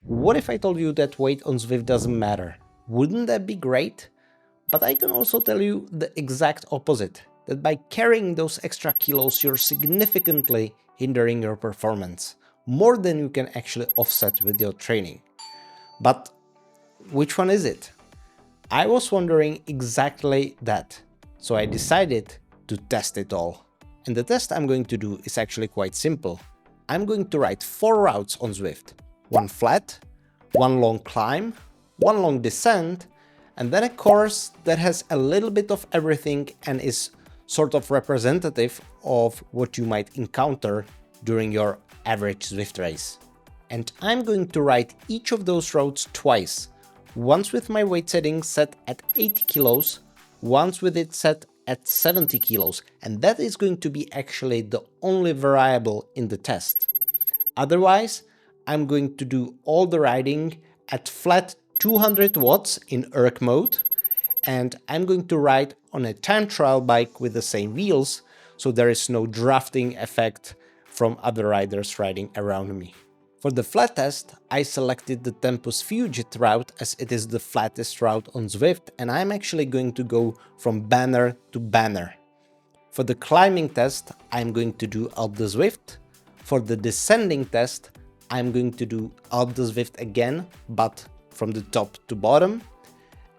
What if I told you that weight on Zwift doesn't matter? Wouldn't that be great? But I can also tell you the exact opposite, that by carrying those extra kilos you're significantly hindering your performance, more than you can actually offset with your training. But which one is it? I was wondering exactly that, so I decided to test it all. And the test I'm going to do is actually quite simple. I'm going to ride 4 routes on Zwift. One flat, one long climb, one long descent, and then a course that has a little bit of everything and is sort of representative of what you might encounter during your average Zwift race. And I'm going to ride each of those routes twice, once with my weight setting set at 80 kilos, once with it set at 70 kilos, and that is going to be actually the only variable in the test. Otherwise, I'm going to do all the riding at flat 200 watts in erg mode, and I'm going to ride on a time trial bike with the same wheels, so there is no drafting effect from other riders riding around me. For the flat test, I selected the Tempus Fugit route as it is the flattest route on Zwift, and I'm actually going to go from banner to banner. For the climbing test, I'm going to do Alpe de Zwift. For the descending test, I'm going to do Alpe de Zwift again, but from the top to bottom.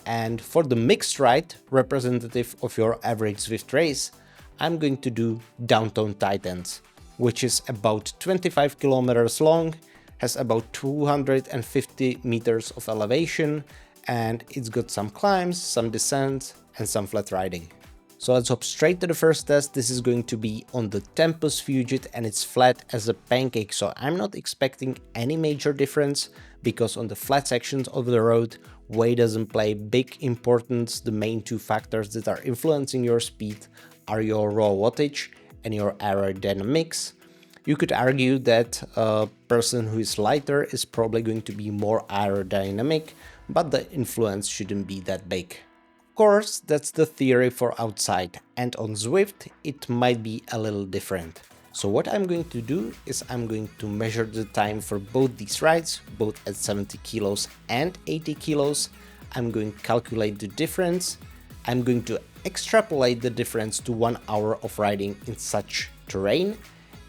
And for the mixed ride, representative of your average Zwift race, I'm going to do Downtown Titans, which is about 25 kilometers long, has about 250 meters of elevation, and it's got some climbs, some descents, and some flat riding. So let's hop straight to the first test. This is going to be on the Tempus Fugit and it's flat as a pancake, so I'm not expecting any major difference because on the flat sections of the road, weight doesn't play big importance. The main two factors that are influencing your speed are your raw wattage and your aerodynamics. You could argue that a person who is lighter is probably going to be more aerodynamic, but the influence shouldn't be that big. Of course, that's the theory for outside, and on Zwift it might be a little different. So what I'm going to do is I'm going to measure the time for both these rides, both at 70 kilos and 80 kilos. I'm going to calculate the difference. I'm going to extrapolate the difference to 1 hour of riding in such terrain,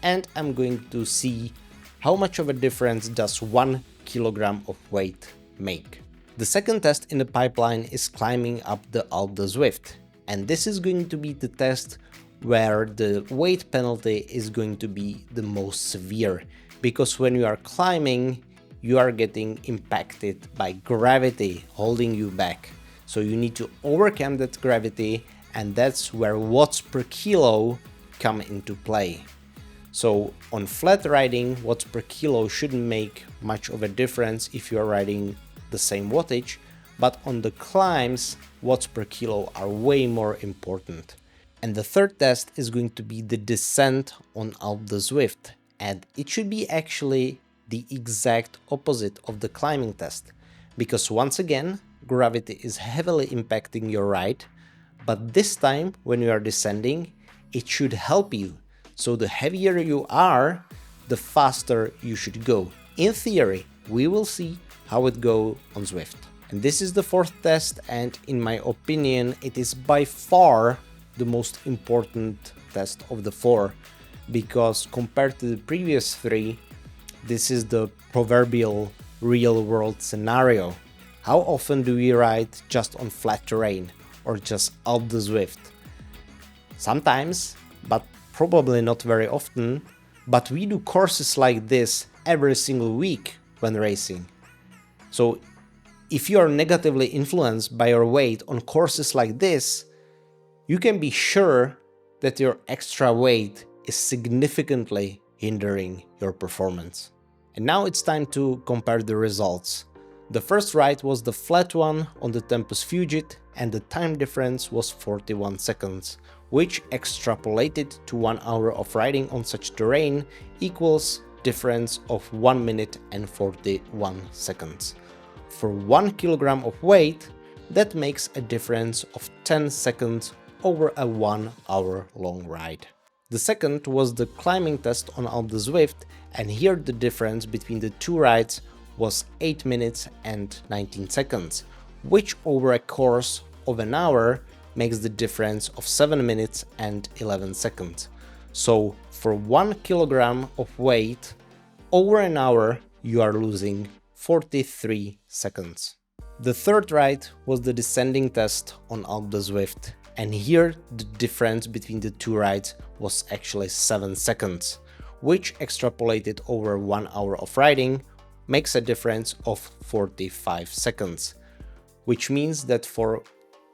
and I'm going to see how much of a difference does 1 kilogram of weight make. The second test in the pipeline is climbing up the Alpe de Zwift, and this is going to be the test where the weight penalty is going to be the most severe, because when you are climbing, you are getting impacted by gravity holding you back. So you need to overcome that gravity, and that's where watts per kilo come into play. So on flat riding, watts per kilo shouldn't make much of a difference if you are riding the same wattage, but on the climbs, watts per kilo are way more important. And the third test is going to be the descent on Alpe de Zwift, and it should be actually the exact opposite of the climbing test, because once again, gravity is heavily impacting your ride, but this time when you are descending, it should help you. So the heavier you are, the faster you should go. In theory, we will see how it goes on Zwift. And this is the fourth test, and in my opinion, it is by far the most important test of the 4, because compared to the previous 3, this is the proverbial real-world scenario. How often do we ride just on flat terrain or just Alpe de Zwift? Sometimes, but probably not very often, but we do courses like this every single week when racing. So if you are negatively influenced by your weight on courses like this, you can be sure that your extra weight is significantly hindering your performance. And now it's time to compare the results. The first ride was the flat one on the Tempus Fugit, and the time difference was 41 seconds, which extrapolated to 1 hour of riding on such terrain equals difference of 1 minute and 41 seconds. For 1 kilogram of weight, that makes a difference of 10 seconds over a 1 hour long ride. The second was the climbing test on Alpe de Zwift, and here the difference between the two rides was 8 minutes and 19 seconds, which over a course of an hour makes the difference of 7 minutes and 11 seconds. So for 1 kilogram of weight, over an hour you are losing 43 seconds. The third ride was the descending test on INDOOR ZWIFT, and here the difference between the two rides was actually 7 seconds, which extrapolated over 1 hour of riding makes a difference of 45 seconds, which means that for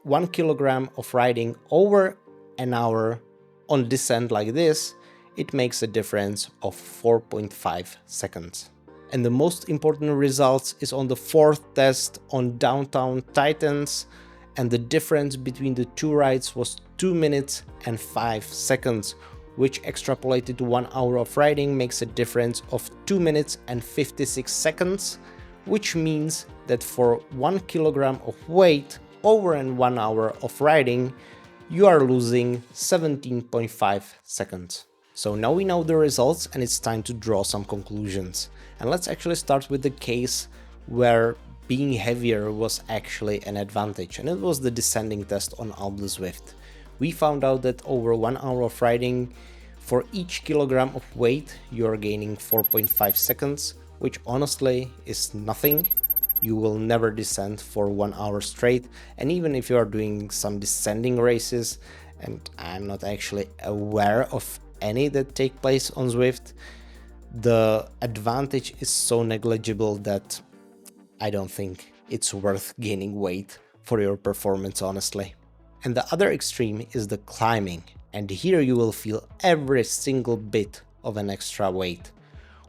1 kilogram of riding over an hour on descent like this, it makes a difference of 4.5 seconds. And the most important results is on the fourth test on Downtown Titans, and the difference between the two rides was 2 minutes and 5 seconds, which extrapolated to 1 hour of riding makes a difference of 2 minutes and 56 seconds, which means that for 1 kilogram of weight over 1 hour of riding, you are losing 17.5 seconds. So now we know the results and it's time to draw some conclusions. And let's actually start with the case where being heavier was actually an advantage, and it was the descending test on INDOOR ZWIFT. We found out that over 1 hour of riding, for each kilogram of weight, you are gaining 4.5 seconds, which honestly is nothing. You will never descend for 1 hour straight, and even if you are doing some descending races, and I'm not actually aware of any that take place on ZWIFT, the advantage is so negligible that I don't think it's worth gaining weight for your performance, honestly. And the other extreme is the climbing, and here you will feel every single bit of an extra weight.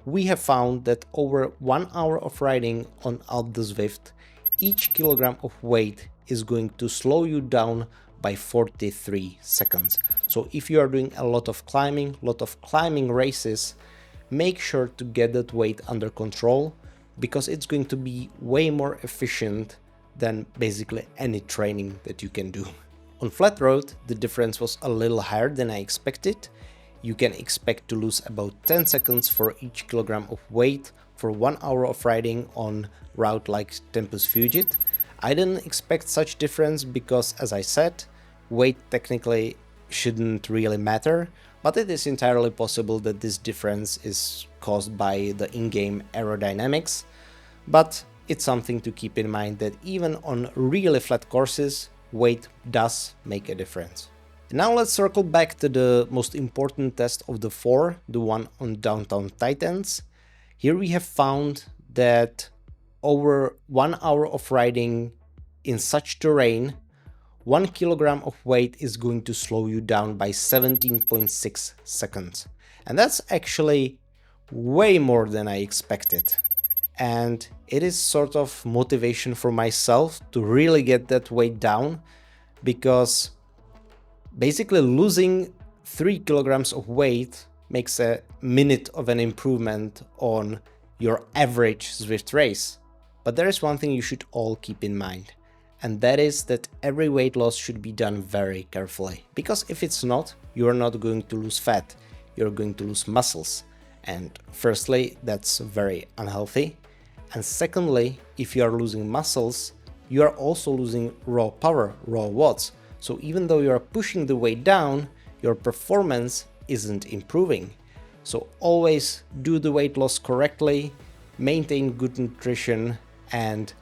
We have found that over 1 hour of riding on INDOOR ZWIFT, each kilogram of weight is going to slow you down by 43 seconds. So if you are doing a lot of climbing races, make sure to get that weight under control, because it's going to be way more efficient than basically any training that you can do. On flat road, the difference was a little higher than I expected. You can expect to lose about 10 seconds for each kilogram of weight for 1 hour of riding on route like Tempus Fugit. I didn't expect such difference because, as I said, weight technically shouldn't really matter, but it is entirely possible that this difference is caused by the in-game aerodynamics. But it's something to keep in mind that even on really flat courses, weight does make a difference. Now let's circle back to the most important test of the four, the one on Downtown Titans. Here we have found that over 1 hour of riding in such terrain, 1 kilogram of weight is going to slow you down by 17.6 seconds. And that's actually way more than I expected. And it is sort of motivation for myself to really get that weight down, because basically losing 3 kilograms of weight makes a minute of an improvement on your average ZWIFT race. But there is one thing you should all keep in mind, and that is that every weight loss should be done very carefully, because if it's not, you are not going to lose fat, you're going to lose muscles. And firstly, that's very unhealthy. And secondly, if you are losing muscles, you are also losing raw power, raw watts. So even though you are pushing the weight down, your performance isn't improving. So always do the weight loss correctly, maintain good nutrition, and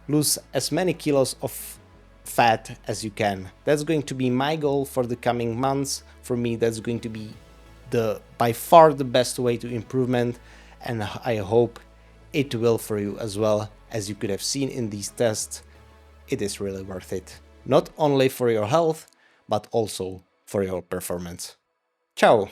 lose as many kilos of fat as you can. That's going to be my goal for the coming months. For me, that's going to be by far the best way to improvement, and I hope it will for you as well. As you could have seen in these tests, it is really worth it. Not only for your health, but also for your performance. Ciao!